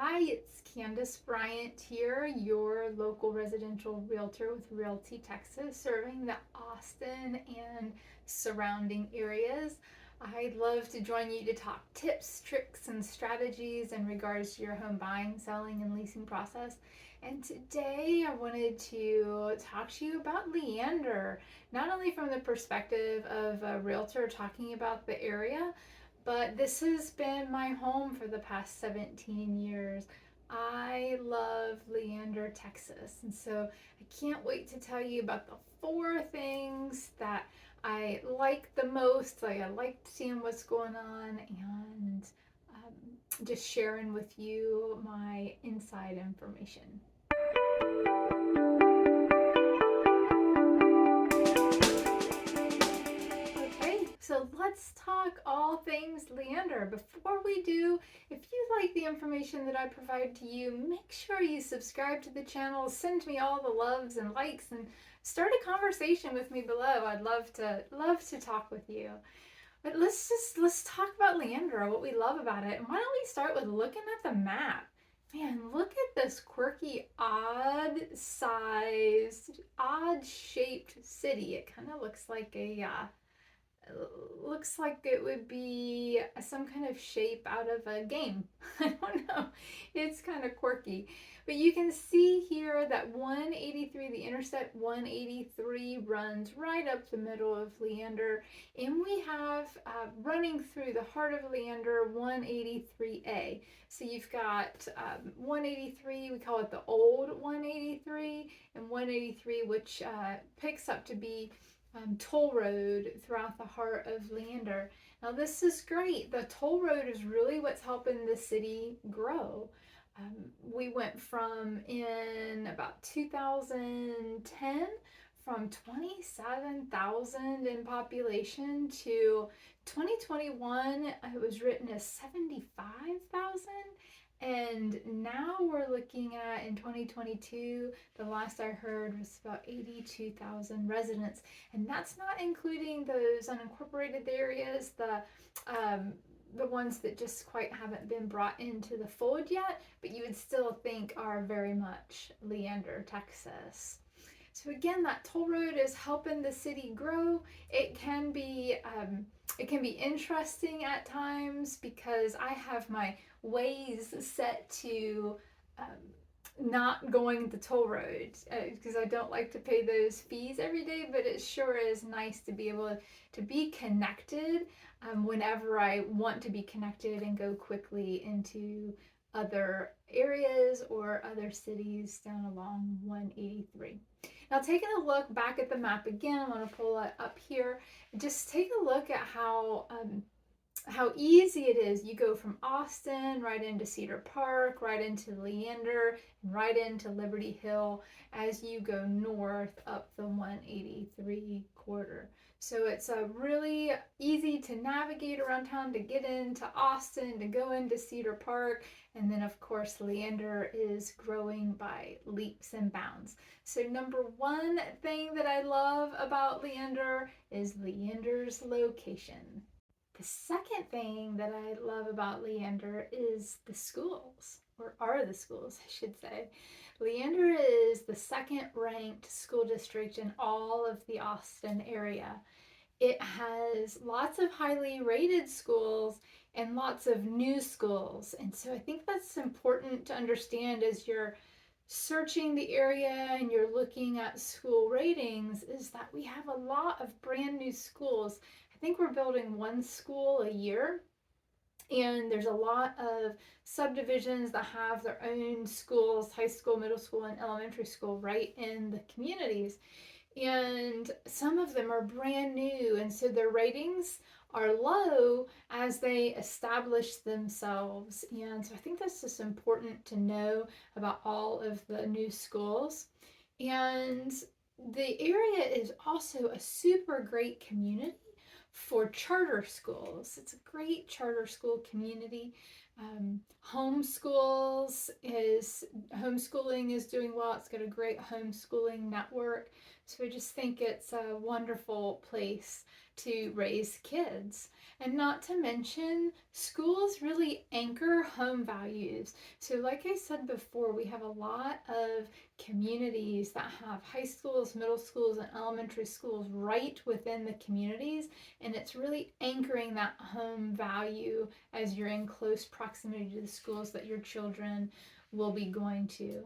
Hi, it's Candyss Bryant here, your local residential realtor with Realty Texas, serving the Austin and surrounding areas. I'd love to join you to talk tips, tricks, and strategies in regards to your home buying, selling, and leasing process. And today I wanted to talk to you about Leander, not only from the perspective of a realtor talking about the area, but this has been my home for the past 17 years. I love Leander, Texas. And so I can't wait to tell you about the 4 things that I like the most. Like, I like seeing what's going on and just sharing with you my inside information. Okay, so let's talk all things Leander. Before we do, if you like the information that I provide to you, make sure you subscribe to the channel, send me all the loves and likes, and start a conversation with me below. I'd love to talk with you. But let's talk about Leander, what we love about it. And why don't we start with looking at the map? Man, look at this quirky, odd sized, odd shaped city. It kind of looks like it would be some kind of shape out of a game. I don't know. It's kind of quirky. But you can see here that 183, the Interstate 183 runs right up the middle of Leander. And we have running through the heart of Leander 183A. So you've got 183, we call it the old 183, and 183, which picks up to be toll road throughout the heart of Leander. Now this is great. The toll road is really what's helping the city grow. We went from, in about 2010, from 27,000 in population to 2021, it was written as 75,000. And now we're looking at, in 2022, the last I heard was about 82,000 residents. And that's not including those unincorporated areas, the ones that just quite haven't been brought into the fold yet, but you would still think are very much Leander, Texas. So again, that toll road is helping the city grow. It can be interesting at times because I have my ways set to not going the toll road because I don't like to pay those fees every day, but it sure is nice to be able to be connected whenever I want to be connected and go quickly into other areas or other cities down along 183. Now, taking a look back at the map again, I'm going to pull it up here. Just take a look at how easy it is. You go from Austin right into Cedar Park, right into Leander, and right into Liberty Hill as you go north up the 183 corridor. So it's really easy to navigate around town, to get into Austin, to go into Cedar Park, and then of course Leander is growing by leaps and bounds. So number one thing that I love about Leander is Leander's location. The second thing that I love about Leander is the schools, or are the schools, I should say. Leander is the second ranked school district in all of the Austin area. It has lots of highly rated schools and lots of new schools. And so I think that's important to understand as you're searching the area and you're looking at school ratings, is that we have a lot of brand new schools. I think we're building one school a year, and there's a lot of subdivisions that have their own schools, high school, middle school, and elementary school right in the communities. And some of them are brand new, and so their ratings are low as they establish themselves. And so I think that's just important to know about all of the new schools. And the area is also a super great community for charter schools. It's a great charter school community. Homeschooling is doing well. It's got a great homeschooling network. So I just think it's a wonderful place to raise kids. And not to mention, schools really anchor home values. So, like I said before, we have a lot of communities that have high schools, middle schools, and elementary schools right within the communities. And it's really anchoring that home value as you're in close proximity to the schools that your children will be going to.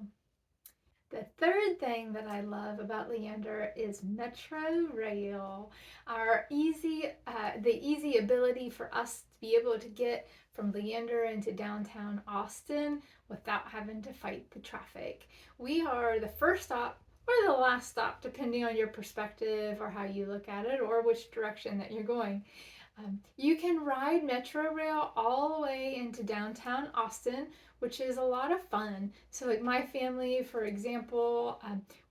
The third thing that I love about Leander is Metro Rail. The easy ability for us to be able to get from Leander into downtown Austin without having to fight the traffic. We are the first stop or the last stop, depending on your perspective or how you look at it or which direction that you're going. You can ride Metro Rail all the way into downtown Austin, which is a lot of fun. So, like my family, for example,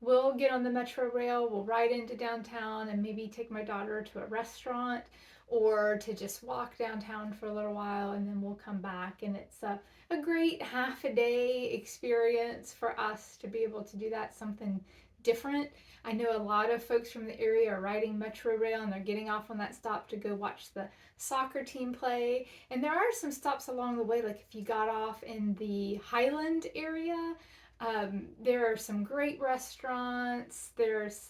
we'll get on the Metro Rail, we'll ride into downtown, and maybe take my daughter to a restaurant or to just walk downtown for a little while, and then we'll come back. And it's a great half a day experience for us to be able to do that, something different. I know a lot of folks from the area are riding Metro Rail and they're getting off on that stop to go watch the soccer team play. And there are some stops along the way, like if you got off in the Highland area, there are some great restaurants. There's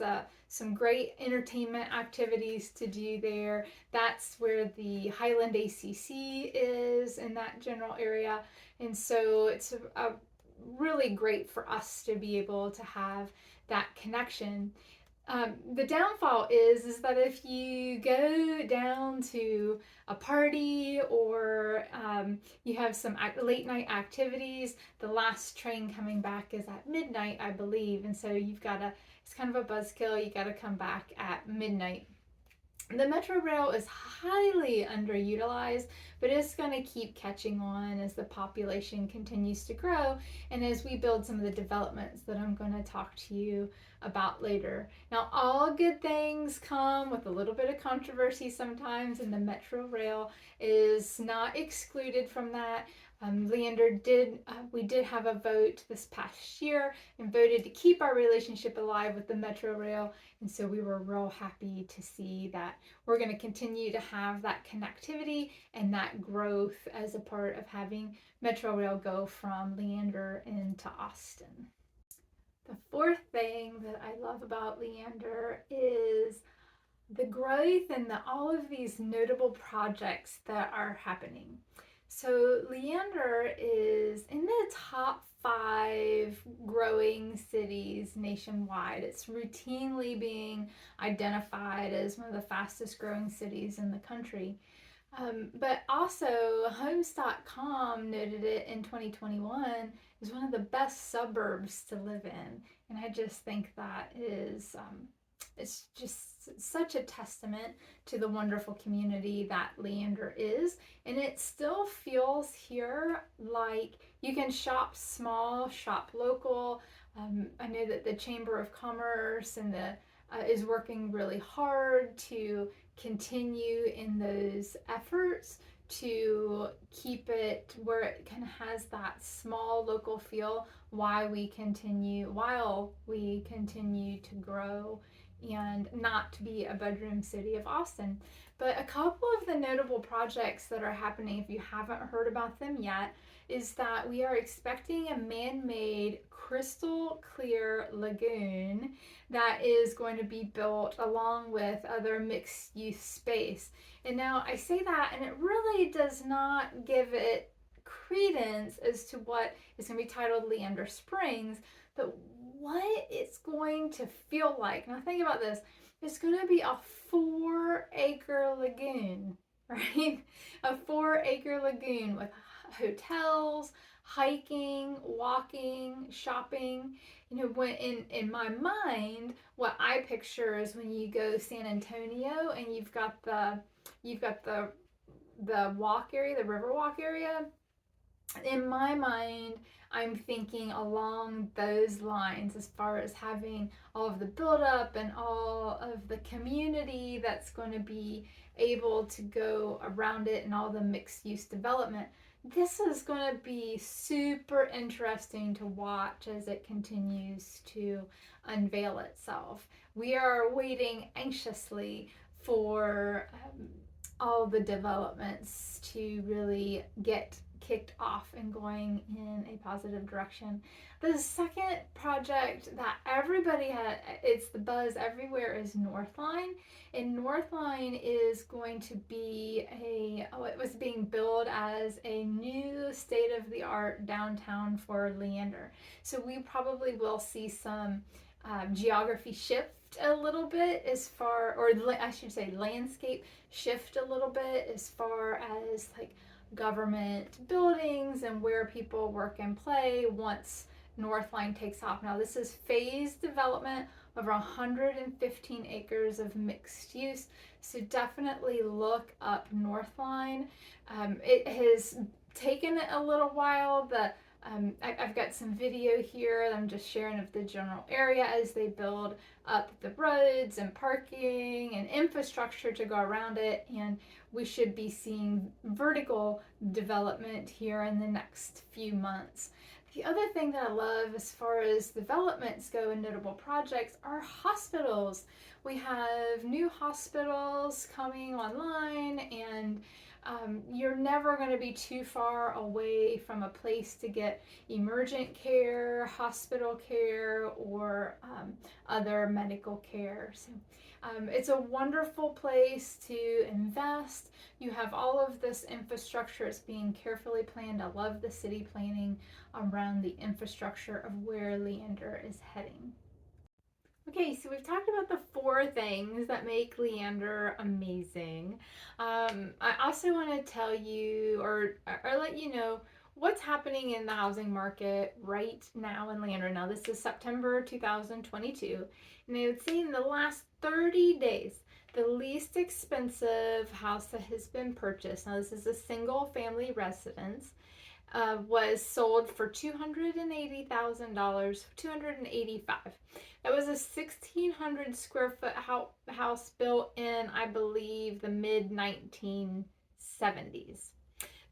some great entertainment activities to do there. That's where the Highland ACC is, in that general area. And so it's a really great for us to be able to have that connection. The downfall is that if you go down to a party or you have some late night activities, the last train coming back is at midnight, I believe, and so it's kind of a buzzkill. You got to come back at midnight. The Metro Rail is highly underutilized, but it's going to keep catching on as the population continues to grow and as we build some of the developments that I'm going to talk to you about later. Now, all good things come with a little bit of controversy sometimes, and the Metro Rail is not excluded from that. Leander we did have a vote this past year and voted to keep our relationship alive with the Metro Rail. And so we were real happy to see that we're going to continue to have that connectivity and that growth as a part of having Metro Rail go from Leander into Austin. The fourth thing that I love about Leander is the growth and all of these notable projects that are happening. So Leander is in the top 5 growing cities nationwide. It's routinely being identified as one of the fastest growing cities in the country. But also, Homes.com noted it in 2021 as one of the best suburbs to live in. And I just think that is it's just such a testament to the wonderful community that Leander is. And it still feels here like you can shop small, shop local. I know that the Chamber of Commerce and is working really hard to continue in those efforts to keep it where it kind of has that small local feel while we continue to grow and not to be a bedroom city of Austin. But a couple of the notable projects that are happening, if you haven't heard about them yet, is that we are expecting a man-made crystal clear lagoon that is going to be built along with other mixed use space. And now I say that and it really does not give it credence as to what is going to be titled Leander Springs, but what it's going to feel like. Now think about this. It's going to be a 4-acre lagoon, right? A 4-acre lagoon with hotels, hiking, walking, shopping. You know, when in my mind, what I picture is when you go San Antonio and you've got the walk area, the river walk area. In my mind, I'm thinking along those lines as far as having all of the buildup and all of the community that's going to be able to go around it and all the mixed use development. This is going to be super interesting to watch as it continues to unveil itself. We are waiting anxiously for all the developments to really get kicked off and going in a positive direction. The second project that everybody had, it's the buzz everywhere, is Northline. And Northline is going to be it was being billed as a new state of the art downtown for Leander. So we probably will see some geography shift a little bit as far, or I should say landscape shift a little bit as far as like government buildings and where people work and play once Northline takes off. Now this is phased development, over 115 acres of mixed use, so definitely look up Northline. It has taken a little while. I've got some video here that I'm just sharing of the general area as they build up the roads and parking and infrastructure to go around it, and we should be seeing vertical development here in the next few months. The other thing that I love as far as developments go and notable projects are hospitals. We have new hospitals coming online, and you're never going to be too far away from a place to get emergent care, hospital care, or other medical care. So it's a wonderful place to invest. You have all of this infrastructure. It's being carefully planned. I love the city planning around the infrastructure of where Leander is heading. Okay, so we've talked about the 4 things that make Leander amazing. I also want to tell you or let you know what's happening in the housing market right now in Leander. Now, this is September 2022, and I would say in the last 30 days, the least expensive house that has been purchased, now this is a single family residence, was sold for $280,000, $285,000. That was a 1,600 square foot house built in, I believe, the mid 1970s.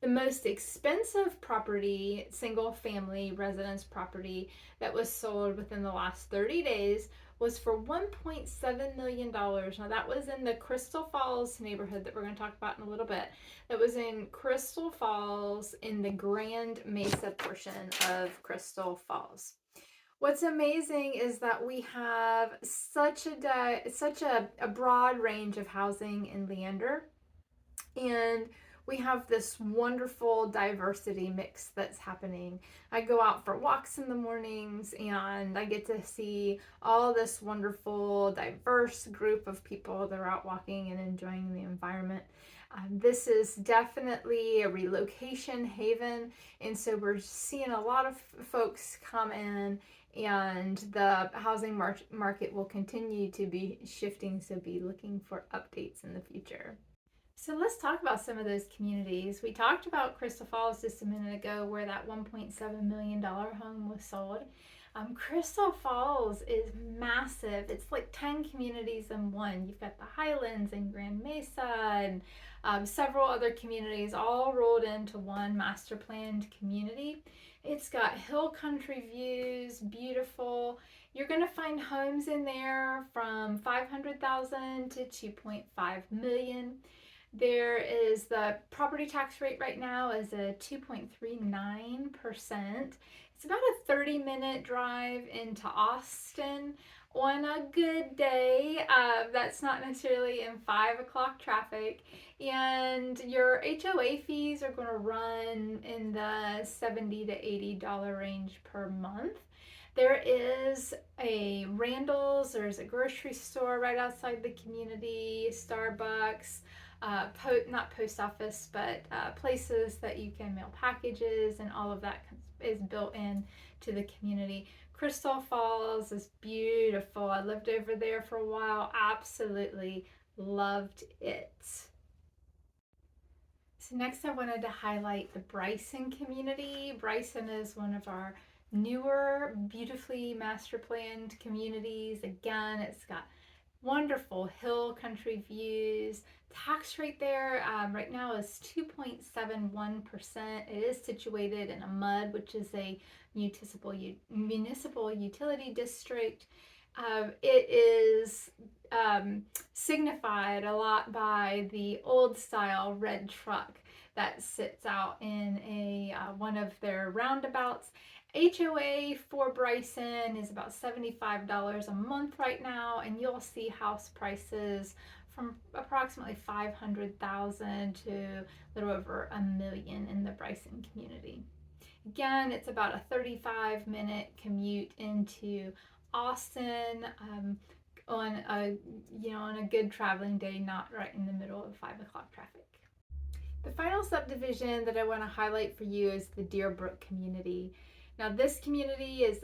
The most expensive property, single family residence property, that was sold within the last 30 days was for $1.7 million. Now, that was in the Crystal Falls neighborhood that we're going to talk about in a little bit. That was in Crystal Falls, in the Grand Mesa portion of Crystal Falls. What's amazing is that we have such a broad range of housing in Leander, and we have this wonderful diversity mix that's happening. I go out for walks in the mornings, and I get to see all this wonderful, diverse group of people that are out walking and enjoying the environment. This is definitely a relocation haven, and so we're seeing a lot of folks come in, and the housing market will continue to be shifting, so be looking for updates in the future. So let's talk about some of those communities. We talked about Crystal Falls just a minute ago, where that $1.7 million home was sold. Crystal Falls is massive. It's like 10 communities in one. You've got the Highlands and Grand Mesa and several other communities all rolled into one master planned community. It's got hill country views, beautiful. You're going to find homes in there from $500,000 to $2.5 million. There is the property tax rate right now is a 2.39%. It's about a 30-minute drive into Austin on a good day. That's not necessarily in 5 o'clock traffic. And your HOA fees are going to run in the $70 to $80 range per month. There is a Randall's, there's a grocery store right outside the community, Starbucks, not post office, but places that you can mail packages, and all of that is built in to the community. Crystal Falls is beautiful. I lived over there for a while. Absolutely loved it. So next I wanted to highlight the Bryson community. Bryson is one of our newer, beautifully master planned communities. Again, it's got wonderful hill country views. Tax rate there right now is 2.71%. It is situated in a MUD, which is a municipal utility district. It is signified a lot by the old style red truck that sits out in a one of their roundabouts. HOA for Bryson is about $75 a month right now, and you'll see house prices from approximately 500,000 to a little over $1 million in the Bryson community. Again, it's about a 35-minute commute into Austin, on a good traveling day, not right in the middle of 5 o'clock traffic. The final subdivision that I want to highlight for you is the Deerbrook community. Now, this community is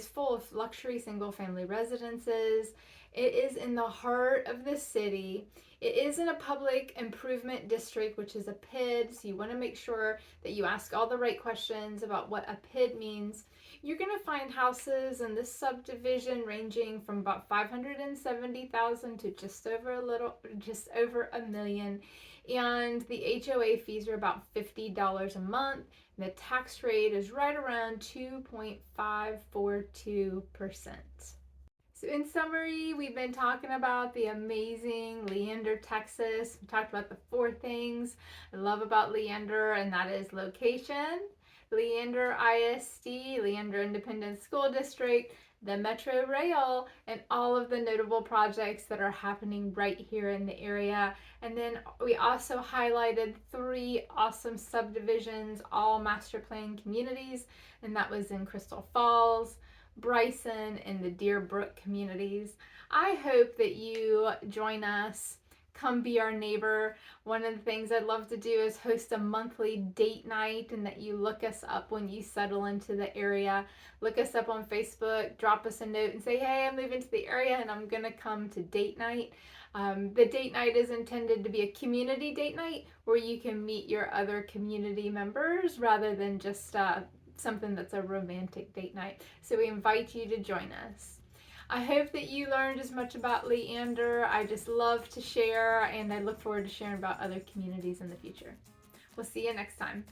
full of luxury single family residences. It is in the heart of the city. It is in a public improvement district, which is a PID, so you want to make sure that you ask all the right questions about what a PID means. You're going to find houses in this subdivision ranging from about 570,000 to just over $1 million, and the HOA fees are about $50 a month. The tax rate is right around 2.542%. So in summary, we've been talking about the amazing Leander, Texas. We talked about the 4 things I love about Leander, and that is location, Leander ISD, Leander Independent School District, the Metro Rail, and all of the notable projects that are happening right here in the area. And then we also highlighted 3 awesome subdivisions, all master plan communities, and that was in Crystal Falls, Bryson, and the Deerbrook communities. I hope that you join us. Come be our neighbor. One of the things I'd love to do is host a monthly date night, and that you look us up when you settle into the area. Look us up on Facebook, drop us a note and say, hey, I'm moving to the area and I'm going to come to date night. The date night is intended to be a community date night where you can meet your other community members rather than just something that's a romantic date night. So we invite you to join us. I hope that you learned as much about Leander. I just love to share, and I look forward to sharing about other communities in the future. We'll see you next time.